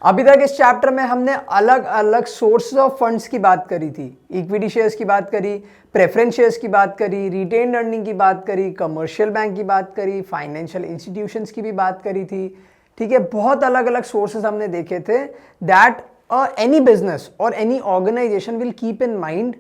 अभी तक इस चैप्टर में हमने अलग अलग सोर्सेज ऑफ फंड्स की बात करी थी, इक्विटी शेयर्स की बात करी, प्रेफरेंस शेयर्स की बात करी, रिटेन्ड अर्निंग की बात करी, कमर्शियल बैंक की बात करी, फाइनेंशियल इंस्टीट्यूशंस की भी बात करी थी। ठीक है, बहुत अलग अलग सोर्सेज हमने देखे थे दैट एनी बिजनेस और any organisation will keep in mind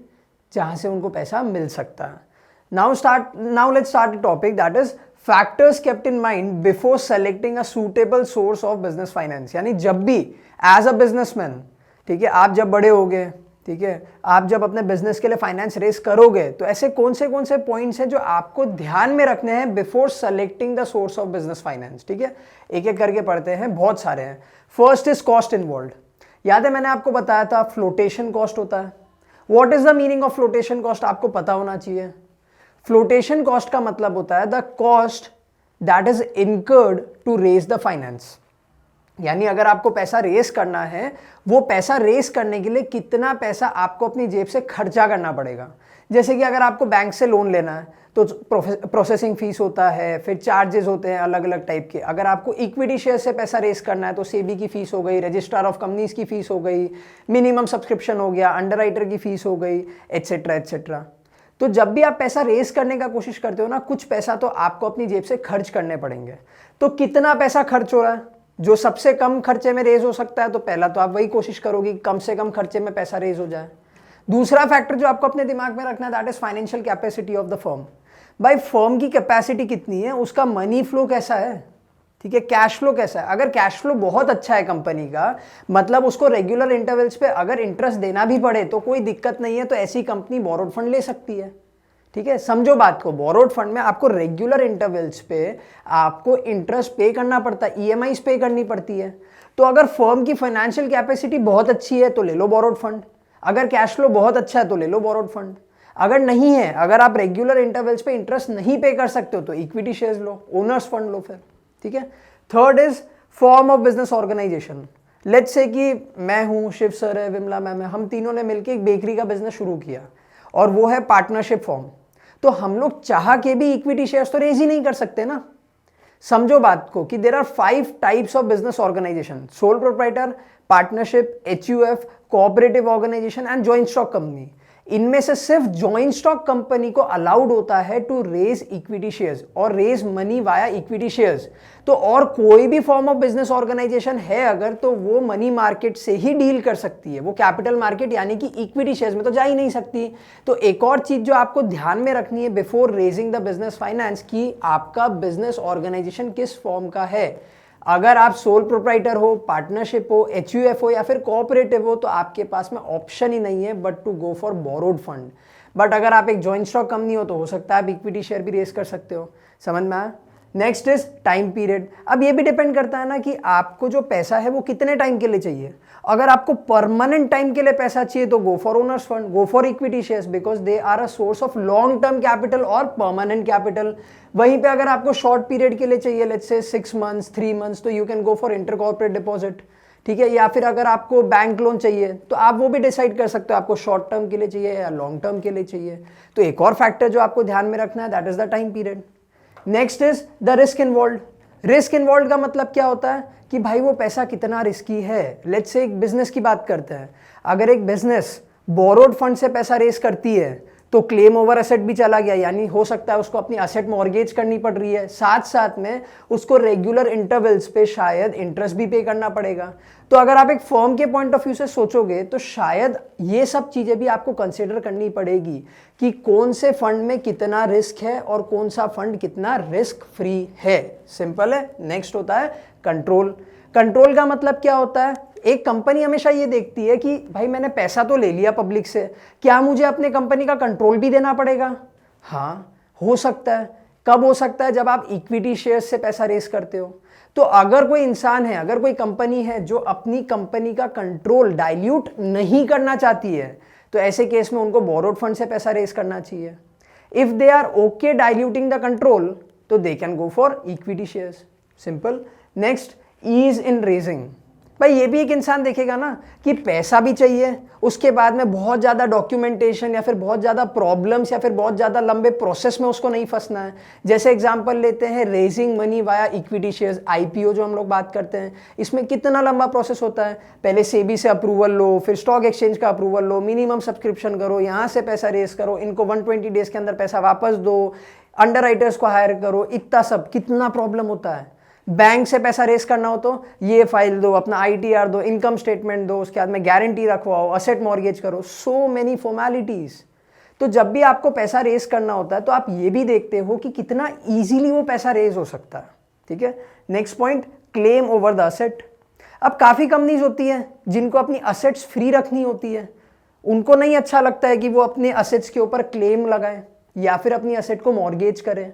जहां से उनको पैसा मिल सकता है। Now let's start the topic that is factors kept in mind before selecting a suitable source of business finance. यानी जब भी एज अ बिजनेसमैन, ठीक है, आप जब बड़े होगे, ठीक है, आप जब अपने बिजनेस के लिए फाइनेंस रेस करोगे तो ऐसे कौन से पॉइंट्स हैं जो आपको ध्यान में रखने हैं before selecting the source of business finance. ठीक है, एक एक करके पढ़ते हैं, बहुत सारे हैं। First is cost involve. याद है मैंने आपको बताया था फ्लोटेशन कॉस्ट होता है। What is the meaning of flotation cost, आपको पता होना चाहिए। फ्लोटेशन कॉस्ट का मतलब होता है the cost that is incurred to raise the finance. यानी अगर आपको पैसा रेस करना है, वो पैसा रेस करने के लिए कितना पैसा आपको अपनी जेब से खर्चा करना पड़ेगा। जैसे कि अगर आपको बैंक से लोन लेना है तो प्रोसेसिंग फीस होता है, फिर चार्जेस होते हैं अलग अलग टाइप के। अगर आपको इक्विटी शेयर से पैसा रेस करना है तो सेबी की फीस हो गई, रजिस्ट्रार ऑफ कंपनीज की फीस हो गई, मिनिमम सब्सक्रिप्शन हो गया, अंडरराइटर की फीस हो गई, एटसेट्रा एटसेट्रा। तो जब भी आप पैसा रेस करने का कोशिश करते हो ना, कुछ पैसा तो आपको अपनी जेब से खर्च करने पड़ेंगे। तो कितना पैसा खर्च हो रहा है, जो सबसे कम खर्चे में रेज हो सकता है, तो पहला तो आप वही कोशिश करोगे कि कम से कम खर्चे में पैसा रेज हो जाए। दूसरा फैक्टर जो आपको अपने दिमाग में रखना है that is financial capacity of the firm. भाई फर्म की कैपेसिटी कितनी है, उसका मनी फ्लो कैसा है, ठीक है, कैश फ्लो कैसा है। अगर कैश फ्लो बहुत अच्छा है कंपनी का, मतलब उसको रेगुलर इंटरवल्स पे अगर इंटरेस्ट देना भी पड़े तो कोई दिक्कत नहीं है, तो ऐसी कंपनी बोरोड फंड ले सकती है। ठीक है, समझो बात को, बोरोड फंड में आपको रेगुलर इंटरवल्स पे आपको इंटरेस्ट पे करना पड़ता है, ईएमआईज पे करनी पड़ती है। तो अगर फर्म की फाइनेंशियल कैपेसिटी बहुत अच्छी है तो ले लो बोरोड फंड, अगर कैश फ्लो बहुत अच्छा है तो ले लो बोरोड फंड। अगर नहीं है, अगर आप रेगुलर इंटरवल्स पे इंटरेस्ट नहीं पे कर सकते हो तो इक्विटी शेयर्स लो, ओनर्स फंड लो फिर। ठीक है, third is form of business organisation. Let's say कि मैं हूं, शिव सर है, विमला मैम है, हम तीनों ने मिलकर एक बेकरी का बिजनेस शुरू किया और वो है पार्टनरशिप फॉर्म। तो हम लोग चाह के भी इक्विटी शेयर्स तो रेज ही नहीं कर सकते ना। समझो बात को कि there are 5 types of business organisation: sole proprietor, partnership, HUF, cooperative organisation and joint stock company. इनमें से सिर्फ जॉइंट स्टॉक कंपनी को अलाउड होता है टू रेज इक्विटी शेयर्स और raise money via equity shares. तो और कोई भी फॉर्म ऑफ बिजनेस ऑर्गेनाइजेशन है अगर, तो वो मनी मार्केट से ही डील कर सकती है, वो कैपिटल मार्केट यानी कि इक्विटी शेयर्स में तो जा ही नहीं सकती। तो एक और चीज जो आपको ध्यान में रखनी है before raising the business finance, कि आपका बिजनेस ऑर्गेनाइजेशन किस फॉर्म का है। अगर आप सोल प्रोप्राइटर हो, पार्टनरशिप हो, एचयूएफ हो या फिर कोऑपरेटिव हो, तो आपके पास में ऑप्शन ही नहीं है but to go for borrowed fund. But अगर आप एक जॉइंट स्टॉक कंपनी हो तो हो सकता है आप इक्विटी शेयर भी रेस कर सकते हो। समझ में आया? Next is time period. अब ये भी डिपेंड करता है ना कि आपको जो पैसा है वो कितने टाइम के लिए चाहिए। अगर आपको परमानेंट टाइम के लिए पैसा चाहिए तो go for owners fund, go for equity shares, because they are a source of long term capital और परमानेंट कैपिटल। वहीं पे अगर आपको शॉर्ट पीरियड के लिए चाहिए, लेट्स से 6 मंथ्स 3 मंथ्स, तो you can go for inter corporate deposit. ठीक है, या फिर अगर आपको बैंक लोन चाहिए तो आप वो भी डिसाइड कर सकते हो आपको शॉर्ट टर्म के लिए चाहिए या लॉन्ग टर्म के लिए चाहिए। तो एक और फैक्टर जो आपको ध्यान में रखना है that is the time period. Next is the risk involve. Risk involve का मतलब क्या होता है कि भाई वो पैसा कितना रिस्की है। लेट्स से एक बिजनेस की बात करते हैं। अगर एक बिजनेस बोरोड फंड से पैसा रेस करती है तो क्लेम ओवर एसेट भी चला गया, यानी हो सकता है उसको अपनी एसेट मॉर्गेज करनी पड़ रही है, साथ साथ में उसको रेगुलर इंटरवल्स पे शायद इंटरेस्ट भी पे करना पड़ेगा। तो अगर आप एक फर्म के पॉइंट ऑफ व्यू से सोचोगे तो शायद ये सब चीजें भी आपको कंसिडर करनी पड़ेगी कि कौन से फंड में कितना रिस्क है और कौन सा फंड कितना रिस्क फ्री है। सिंपल है। नेक्स्ट होता है कंट्रोल। कंट्रोल का मतलब क्या होता है? एक कंपनी हमेशा ये देखती है कि भाई मैंने पैसा तो ले लिया पब्लिक से, क्या मुझे अपने कंपनी का कंट्रोल भी देना पड़ेगा? हाँ, हो सकता है। कब हो सकता है? जब आप इक्विटी शेयर्स से पैसा रेस करते हो। तो अगर कोई इंसान है, अगर कोई कंपनी है जो अपनी कंपनी का कंट्रोल डाइल्यूट नहीं करना चाहती है, तो ऐसे केस में उनको बोरोड फंड से पैसा रेस करना चाहिए। If they are okay diluting the control तो they can go for equity shares. Simple. Next, ease in raising. भाई ये भी एक इंसान देखेगा ना कि पैसा भी चाहिए, उसके बाद में बहुत ज़्यादा डॉक्यूमेंटेशन या फिर बहुत ज़्यादा प्रॉब्लम्स या फिर बहुत ज़्यादा लंबे प्रोसेस में उसको नहीं फंसना है। जैसे एग्जांपल लेते हैं raising money via equity shares, IPO जो हम लोग बात करते हैं, इसमें कितना लंबा प्रोसेस होता है। पहले सेबी से अप्रूवल लो, फिर स्टॉक एक्सचेंज का अप्रूवल लो, मिनिमम सब्सक्रिप्शन करो, यहाँ से पैसा रेस करो, इनको 120 डेज के अंदर पैसा वापस दो, अंडर राइटर्स को हायर करो, इतना सब कितना प्रॉब्लम होता है। बैंक से पैसा रेस करना हो तो ये फाइल दो, अपना आईटीआर दो, इनकम स्टेटमेंट दो, उसके बाद में गारंटी रखवाओ, असेट मॉर्गेज करो, सो मेनी फॉर्मेलिटीज। तो जब भी आपको पैसा रेस करना होता है तो आप ये भी देखते हो कि कितना इजीली वो पैसा रेज हो सकता है। ठीक है, next point, claim over the asset. अब काफ़ी कंपनीज होती हैं जिनको अपनी असेट्स फ्री रखनी होती है, उनको नहीं अच्छा लगता है कि वो अपने असेट्स के ऊपर क्लेम लगाएं या फिर अपनी असेट को मॉर्गेज करें।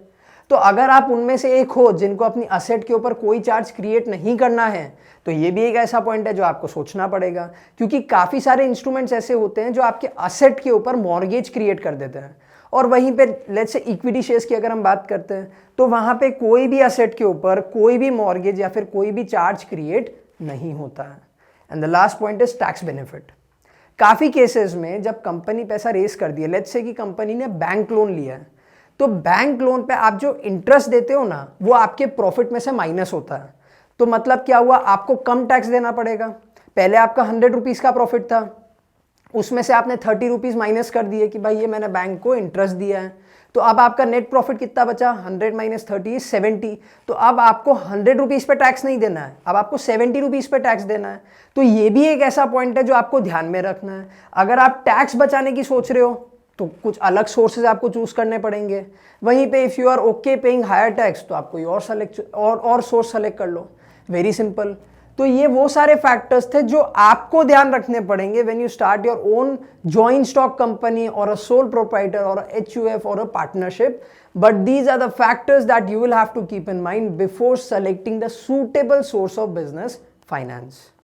तो अगर आप उनमें से एक हो जिनको अपनी असेट के ऊपर कोई चार्ज क्रिएट नहीं करना है, तो ये भी एक ऐसा पॉइंट है जो आपको सोचना पड़ेगा, क्योंकि काफ़ी सारे इंस्ट्रूमेंट्स ऐसे होते हैं जो आपके असेट के ऊपर मॉर्गेज क्रिएट कर देते हैं। और वहीं पे लेट्स से इक्विटी शेयर्स की अगर हम बात करते हैं तो वहाँ पे कोई भी असेट के ऊपर कोई भी मॉर्गेज या फिर कोई भी चार्ज क्रिएट नहीं होता है। And the last point is tax benefit. काफ़ी केसेस में जब कंपनी पैसा रेस कर दिया, लेट्स से कि कंपनी ने बैंक लोन लिया है, तो बैंक लोन पे आप जो इंटरेस्ट देते हो ना, वो आपके प्रॉफिट में से माइनस होता है। तो मतलब क्या हुआ, आपको कम टैक्स देना पड़ेगा। पहले आपका 100 रुपीज़ का प्रॉफिट था, उसमें से आपने 30 रुपीज़ माइनस कर दिए कि भाई ये मैंने बैंक को इंटरेस्ट दिया है। तो अब आपका नेट प्रॉफिट कितना बचा, 100 माइनस 30 70। तो अब आपको 100 रुपीज़ पे टैक्स नहीं देना है, अब आपको 70 रुपीज़ पे टैक्स देना है। तो ये भी एक ऐसा पॉइंट है जो आपको ध्यान में रखना है। अगर आप टैक्स बचाने की सोच रहे हो तो कुछ अलग सोर्सेज आपको चूज करने पड़ेंगे। वहीं पे if you are okay paying higher tax, तो आप कोई और सोर्स सेलेक्ट कर लो, वेरी सिंपल। तो ये वो सारे फैक्टर्स थे जो आपको ध्यान रखने पड़ेंगे when you start your own joint stock company और अ सोल प्रोप्राइटर और HUF और a partnership. But these are the factors that you will have to keep in mind before selecting the suitable source of business finance.